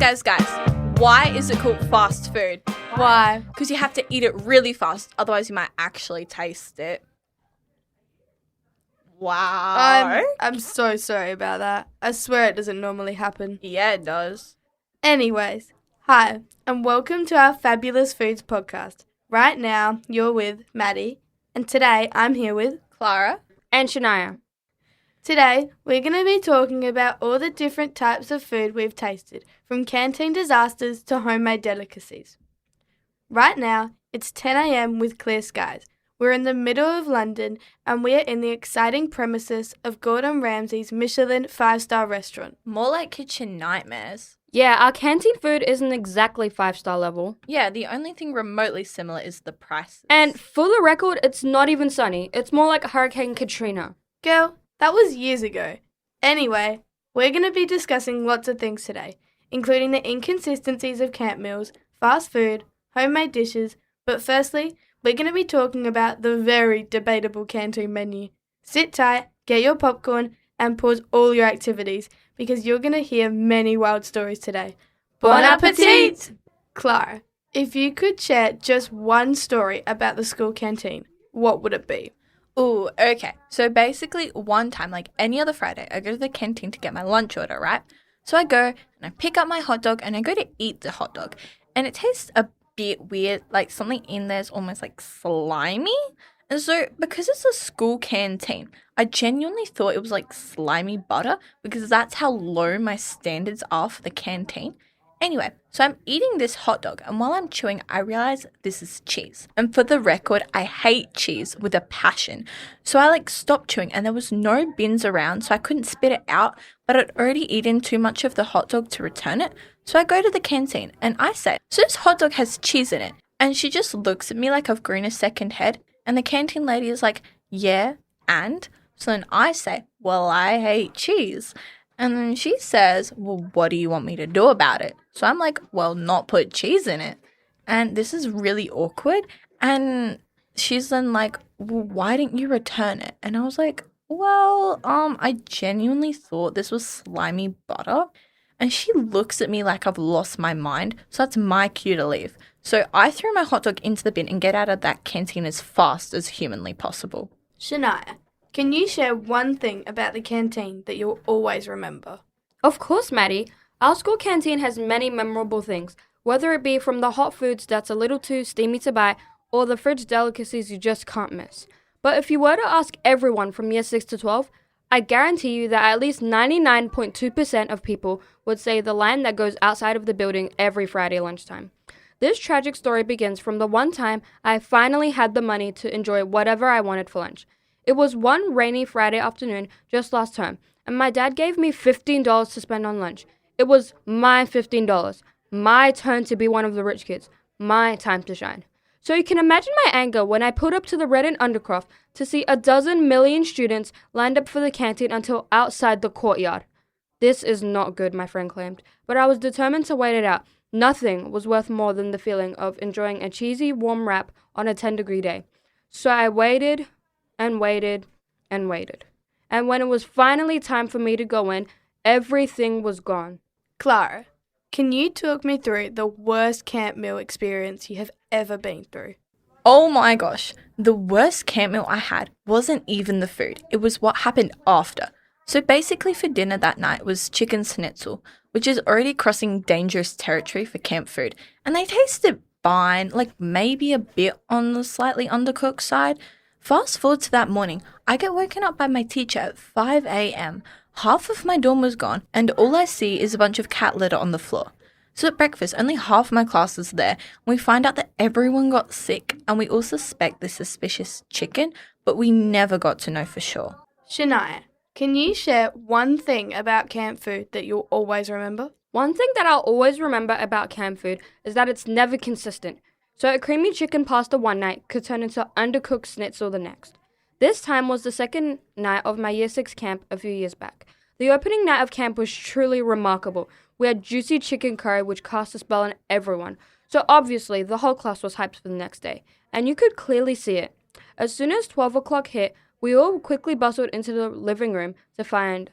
Guys, why is it called fast food? Why? Because you have to eat it really fast, otherwise you might actually taste it. Wow. I'm so sorry about that. I swear it doesn't normally happen. Yeah, it does. Anyways, hi, and welcome to our Fabulous Foods podcast. Right now, you're with Maddie, and today I'm here with Clara. And Shania. Today, we're going to be talking about all the different types of food we've tasted, from canteen disasters to homemade delicacies. Right now, it's 10 a.m. with clear skies. We're in the middle of London, and we are in the exciting premises of Gordon Ramsay's Michelin 5-star restaurant. More like kitchen nightmares. Yeah, our canteen food isn't exactly 5-star level. Yeah, the only thing remotely similar is the prices. And for the record, it's not even sunny. It's more like Hurricane Katrina. Girl, that was years ago. Anyway, we're going to be discussing lots of things today, including the inconsistencies of camp meals, fast food, homemade dishes, but firstly, we're going to be talking about the very debatable canteen menu. Sit tight, get your popcorn, and pause all your activities, because you're going to hear many wild stories today. Bon appetit! Clara, if you could share just one story about the school canteen, what would it be? Ooh, okay. So basically, one time, like any other Friday, I go to the canteen to get my lunch order, right? So I go and I pick up my hot dog and I go to eat the hot dog. And it tastes a bit weird, like something in there is almost like slimy. And so because it's a school canteen, I genuinely thought it was like slimy butter because that's how low my standards are for the canteen. Anyway, so I'm eating this hot dog, and while I'm chewing, I realize this is cheese. And for the record, I hate cheese with a passion. So I stopped chewing, and there was no bins around, so I couldn't spit it out, but I'd already eaten too much of the hot dog to return it. So I go to the canteen, and I say, so this hot dog has cheese in it. And she just looks at me like I've grown a second head, and the canteen lady is like, yeah, and? So then I say, well, I hate cheese. And then she says, well, what do you want me to do about it? So I'm like, well, not put cheese in it. And this is really awkward. And she's then like, well, why didn't you return it? And I was like, well, I genuinely thought this was slimy butter. And she looks at me like I've lost my mind. So that's my cue to leave. So I threw my hot dog into the bin and get out of that canteen as fast as humanly possible. Shania, can you share one thing about the canteen that you'll always remember? Of course, Maddie. Our school canteen has many memorable things, whether it be from the hot foods that's a little too steamy to buy or the fridge delicacies you just can't miss. But if you were to ask everyone from year 6 to 12, I guarantee you that at least 99.2% of people would say the line that goes outside of the building every Friday lunchtime. This tragic story begins from the one time I finally had the money to enjoy whatever I wanted for lunch. It was one rainy Friday afternoon just last term, and my dad gave me $15 to spend on lunch. It was my $15, my turn to be one of the rich kids, my time to shine. So you can imagine my anger when I pulled up to the Red and Undercroft to see 12 million students lined up for the canteen until outside the courtyard. This is not good, my friend claimed, but I was determined to wait it out. Nothing was worth more than the feeling of enjoying a cheesy, warm wrap on a 10-degree day. So I waited and waited and waited. And when it was finally time for me to go in, everything was gone. Clara, can you talk me through the worst camp meal experience you have ever been through? Oh my gosh, the worst camp meal I had wasn't even the food. It was what happened after. So basically for dinner that night was chicken schnitzel, which is already crossing dangerous territory for camp food. And they tasted fine, like maybe a bit on the slightly undercooked side. Fast forward to that morning, I get woken up by my teacher at 5 a.m. Half of my dorm was gone, and all I see is a bunch of cat litter on the floor. So at breakfast, only half my class is there, and we find out that everyone got sick, and we all suspect the suspicious chicken, but we never got to know for sure. Shania, can you share one thing about camp food that you'll always remember? One thing that I'll always remember about camp food is that it's never consistent. So a creamy chicken pasta one night could turn into undercooked schnitzel the next. This time was the second night of my year 6 camp a few years back. The opening night of camp was truly remarkable. We had juicy chicken curry which cast a spell on everyone. So obviously the whole class was hyped for the next day. And you could clearly see it. As soon as 12 o'clock hit, we all quickly bustled into the living room to find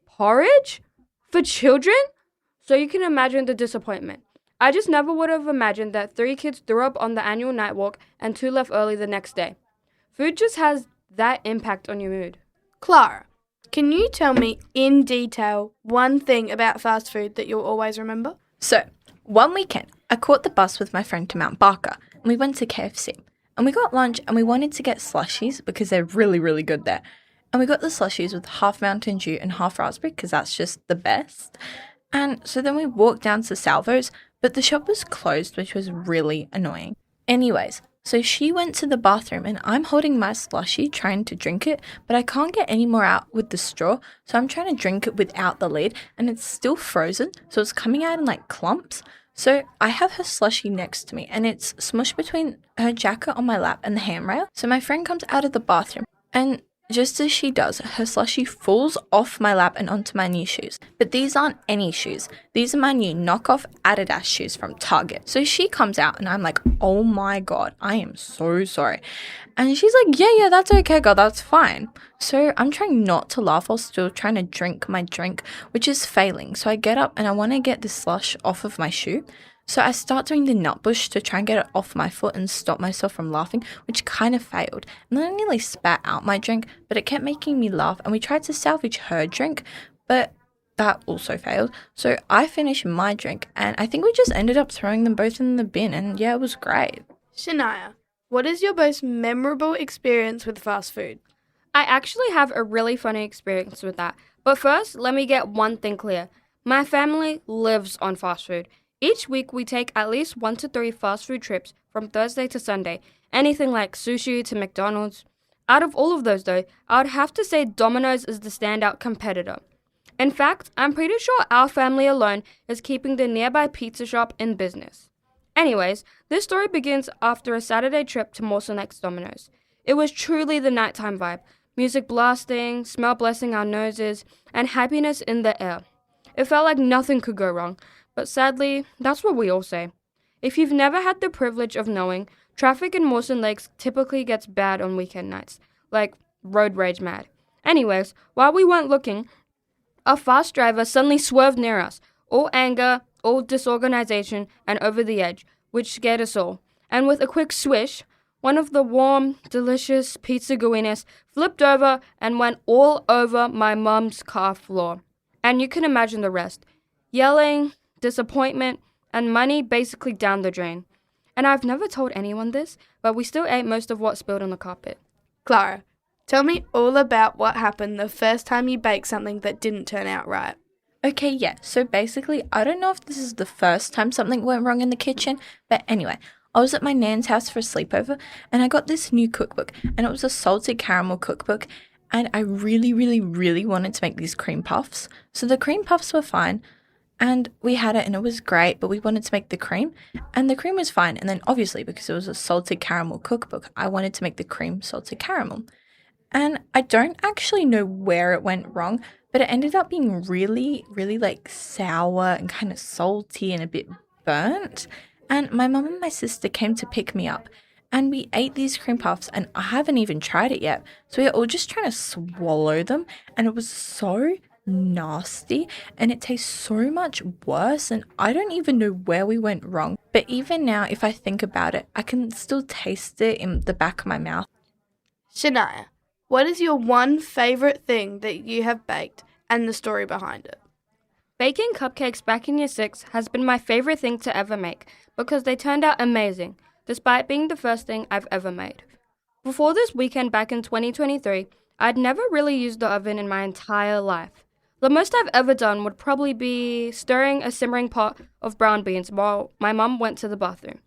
porridge? For children? So you can imagine the disappointment. I just never would have imagined that 3 kids threw up on the annual night walk and 2 left early the next day. Food just has that impact on your mood. Clara, can you tell me in detail one thing about fast food that you'll always remember? So, one weekend, I caught the bus with my friend to Mount Barker, and we went to KFC. And we got lunch, and we wanted to get slushies because they're really, really good there. And we got the slushies with half Mountain Dew and half raspberry because that's just the best. And so then we walked down to Salvo's, but the shop was closed, which was really annoying. Anyways, so she went to the bathroom and I'm holding my slushie trying to drink it, but I can't get any more out with the straw, so I'm trying to drink it without the lid and it's still frozen, so it's coming out in like clumps. So I have her slushie next to me and it's smushed between her jacket on my lap and the handrail. So my friend comes out of the bathroom and just as she does, her slushie falls off my lap and onto my new shoes. But these aren't any shoes. These are my new knockoff Adidas shoes from Target. So she comes out and I'm like, oh my God, I am so sorry. And she's like, yeah, that's okay, girl, that's fine. So I'm trying not to laugh while still trying to drink my drink, which is failing. So I get up and I want to get the slush off of my shoe. So I start doing the nut bush to try and get it off my foot and stop myself from laughing, which kind of failed. And then I nearly spat out my drink, but it kept making me laugh and we tried to salvage her drink, but that also failed. So I finished my drink and I think we just ended up throwing them both in the bin and yeah, it was great. Shania, what is your most memorable experience with fast food? I actually have a really funny experience with that. But first, let me get one thing clear. My family lives on fast food. Each week, we take at least 1 to 3 fast food trips from Thursday to Sunday, anything like sushi to McDonald's. Out of all of those, though, I would have to say Domino's is the standout competitor. In fact, I'm pretty sure our family alone is keeping the nearby pizza shop in business. Anyways, this story begins after a Saturday trip to Mawson X Domino's. It was truly the nighttime vibe, music blasting, smell blessing our noses, and happiness in the air. It felt like nothing could go wrong. But sadly, that's what we all say. If you've never had the privilege of knowing, traffic in Mawson Lakes typically gets bad on weekend nights, like road rage mad. Anyways, while we weren't looking, a fast driver suddenly swerved near us, all anger, all disorganization, and over the edge, which scared us all. And with a quick swish, one of the warm, delicious pizza guineas flipped over and went all over my mum's car floor. And you can imagine the rest. Yelling, disappointment, and money basically down the drain. And I've never told anyone this, but we still ate most of what spilled on the carpet. Clara, tell me all about what happened the first time you baked something that didn't turn out right. Okay, yeah, so basically, I don't know if this is the first time something went wrong in the kitchen, but anyway, I was at my nan's house for a sleepover, and I got this new cookbook, and it was a salted caramel cookbook, and I really, really, really wanted to make these cream puffs. So the cream puffs were fine, and we had it and it was great, but we wanted to make the cream and the cream was fine. And then obviously because it was a salted caramel cookbook, I wanted to make the cream salted caramel. And I don't actually know where it went wrong, but it ended up being really, really like sour and kind of salty and a bit burnt. And my mum and my sister came to pick me up and we ate these cream puffs and I haven't even tried it yet. So we were all just trying to swallow them and it was so nasty and it tastes so much worse and I don't even know where we went wrong. But even now, if I think about it, I can still taste it in the back of my mouth. Shania, what is your one favourite thing that you have baked and the story behind it? Baking cupcakes back in year 6 has been my favorite thing to ever make because they turned out amazing, despite being the first thing I've ever made. Before this weekend back in 2023, I'd never really used the oven in my entire life. The most I've ever done would probably be stirring a simmering pot of brown beans while my mum went to the bathroom.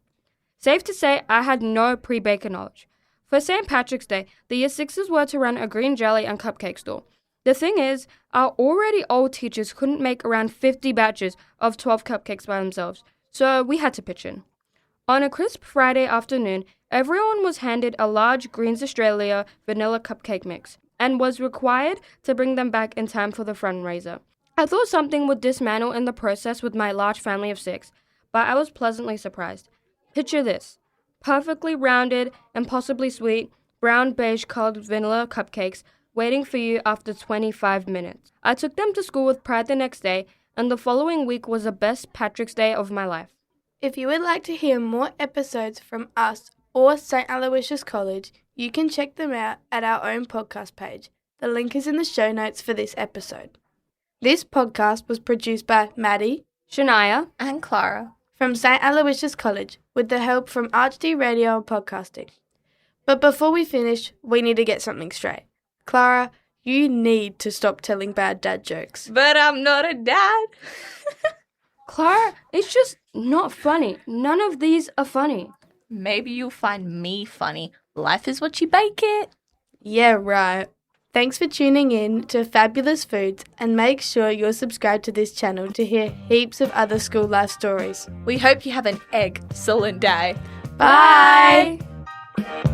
Safe to say, I had no pre-baker knowledge. For St. Patrick's Day, the year 6s were to run a green jelly and cupcake store. The thing is, our already old teachers couldn't make around 50 batches of 12 cupcakes by themselves, so we had to pitch in. On a crisp Friday afternoon, everyone was handed a large Greens Australia vanilla cupcake mix and was required to bring them back in time for the fundraiser. I thought something would dismantle in the process with my large family of 6, but I was pleasantly surprised. Picture this: perfectly rounded, impossibly sweet, brown beige colored vanilla cupcakes waiting for you after 25 minutes. I took them to school with pride the next day, and the following week was the best Patrick's Day of my life. If you would like to hear more episodes from us or St. Aloysius College, you can check them out at our own podcast page. The link is in the show notes for this episode. This podcast was produced by Maddie, Shania, And Clara. from St. Aloysius College with the help from ArchD Radio and Podcasting. But before we finish, we need to get something straight. Clara, you need to stop telling bad dad jokes. But I'm not a dad. Clara, it's just not funny. None of these are funny. Maybe you'll find me funny. Life is what you bake it. Yeah, right. Thanks for tuning in to Fabulous Foods, and make sure you're subscribed to this channel to hear heaps of other school life stories. We hope you have an egg-cellent day. Bye! Bye.